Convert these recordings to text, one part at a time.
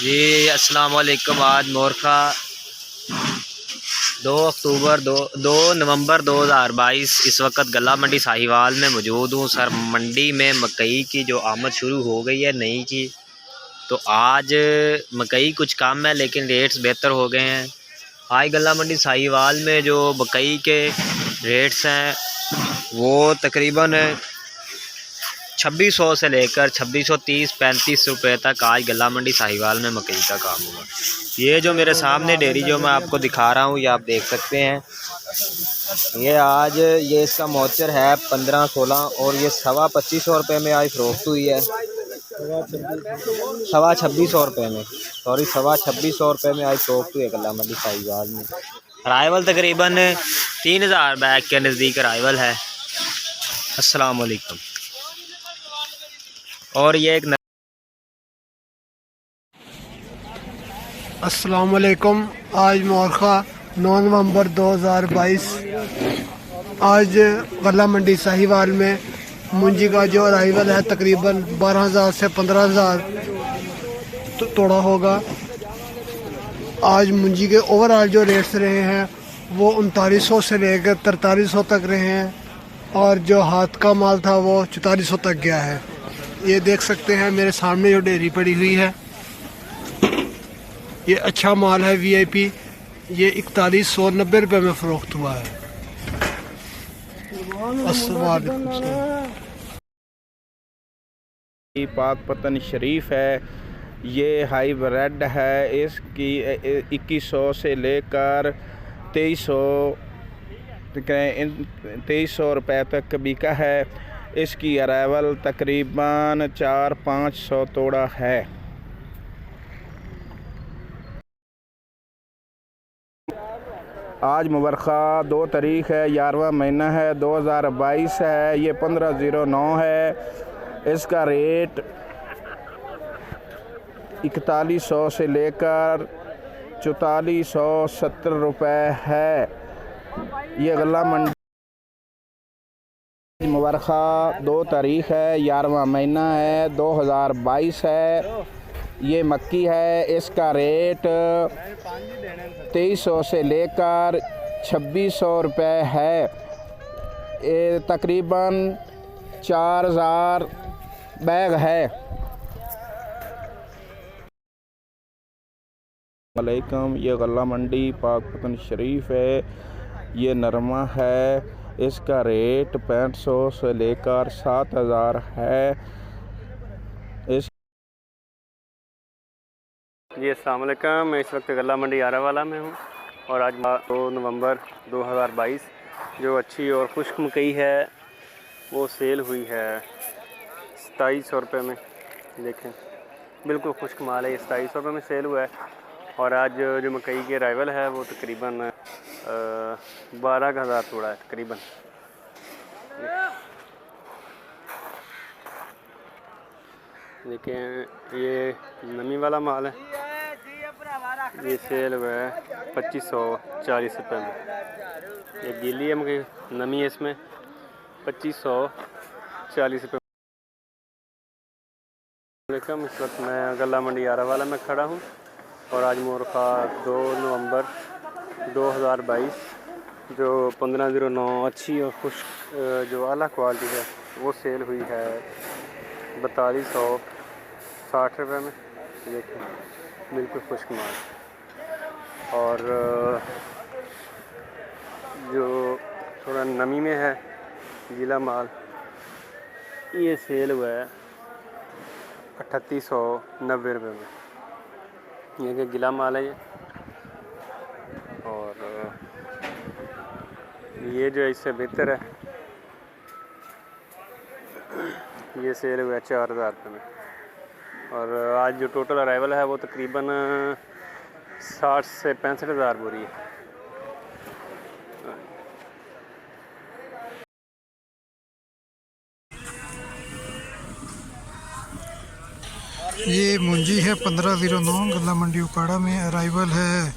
जी अस्सलाम वालेकुम। आज मोरखा 2 नवंबर 2022। इस वक्त गला मंडी साहिवाल में मौजूद हूँ। सर मंडी में मकई की जो आमद शुरू हो गई है नई की, तो आज मकई कुछ कम है लेकिन रेट्स बेहतर हो गए हैं। आज गला मंडी साहिवाल में जो मकई के रेट्स हैं वो तकरीबन 2600 से लेकर 2630-35 रुपये तक आज गला मंडी साहिवाल में मकई का काम हुआ। ये जो मेरे सामने डेयरी जो मैं आपको दिखा रहा हूँ, ये आप देख सकते हैं। ये आज ये इसका मोचर है 15-16 और ये 2500 रुपये में आज फ़रोख्त हुई है। 2600 रुपये में, सॉरी 2600 रुपये में आज फ़रोख्त हुई है गला मंडी साहिवाल में। अराइवल तकरीबन 3000 बैग के नज़दीक अराइवल है। अस्सलाम वालेकुम। और ये एक अस्सलाम वालेकुम। आज मोरखा 9 नवंबर 2022। आज गला मंडी साहिवाल में मुंजी का जो अराइवल है तकरीबन 12,000 से 15,000 तोड़ा होगा। आज मुंजी के ओवरऑल जो रेट्स रहे हैं वो 3900 से लेकर 4300 तक रहे हैं और जो हाथ का माल था वो 4400 तक गया है। ये देख सकते हैं मेरे सामने जो डेयरी पड़ी हुई है, ये अच्छा माल है वीआईपी। ये 4190 रुपये में फ़रोख्त हुआ है। पाक पतन शरीफ है, ये हाई ब्रेड है। इसकी 2100 से लेकर 2300 रुपये तक बिका है। इसकी अराइवल तकरीबन 400-500 तोड़ा है। आज मुबरखा 2 तारीख है, 11वां महीना है, 2022 है। ये 1509 है। इसका रेट 4100 से लेकर 4470 रुपये है। ये गला मंडी मुबरखा 2 तारीख है, 11वां महीना है, 2022 है। ये मक्की है। इसका रेट 2300 से लेकर 2600 रुपये है। ये तकरीबन 4000 बैग है। वालेकुम। ये गला मंडी पाक पतन शरीफ है। ये नरमा है। इसका रेट 6500 से लेकर 7000 है। इस जी अस्सलाम वालेकुम। मैं इस वक्त गला मंडी आरावाला में हूँ और आज 2 नवंबर 2022 जो अच्छी और खुश्क मकई है वो सेल हुई है 2700 रुपये में। देखें बिल्कुल खुश्क माल है, ये 2700 रुपये में सेल हुआ है। और आज जो मकई के अराइवल है वो तकरीबन 12,000 तोड़ा है तकरीबन। देखें ये नमी वाला माल है, ये सेल हुआ है 2540 रुपये में। ये गीली है मकई, नमी है इसमें 2540 रुपये। इस वक्त मैं गला मंडी आरावाला में खड़ा हूँ और आज मोरखा 2 नवंबर 2022 जो 1509 अच्छी और खुश्क जो आला क्वालिटी है वो सेल हुई है 4260 रुपये में। देखें बिल्कुल खुश्क माल। और जो थोड़ा नमी में है गीला माल, ये सेल हुआ है 3890 रुपये में। ये कि गीला माल है ये। और ये जो इससे बेहतर है ये सेल हुआ है 4000 रुपये में। और आज जो टोटल अराइवल है वो तकरीबन 60 से 65 हज़ार बोरी है। ये मुंजी है 1509 गला मंडी उकाड़ा में। अराइवल है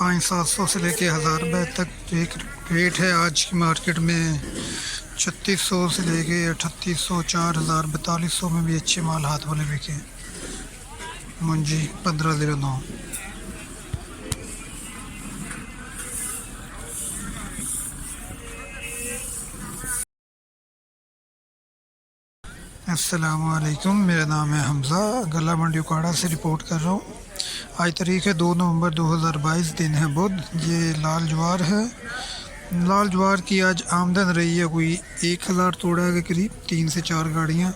500-700 से लेके 1000 बैग तक। एक रेट है आज की मार्केट में 3600 से लेके 3800, 4000, 4200 में भी अच्छे माल हाथ वाले बिके। मुंजी 1509। अस्सलामुअलैकुम, मेरा नाम है हमज़ा, गला मंडी उकाड़ा से रिपोर्ट कर रहा हूँ। आज तारीख़ है 2 नवंबर 2022, दिन है बुध। ये लाल ज्वार है। लाल ज्वार की आज आमदन रही है कोई 1000 तोड़ा के करीब, 3 से 4 गाड़ियाँ,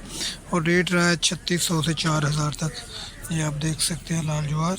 और रेट रहा है 3600 से 4000 तक। ये आप देख सकते हैं लाल ज्वार।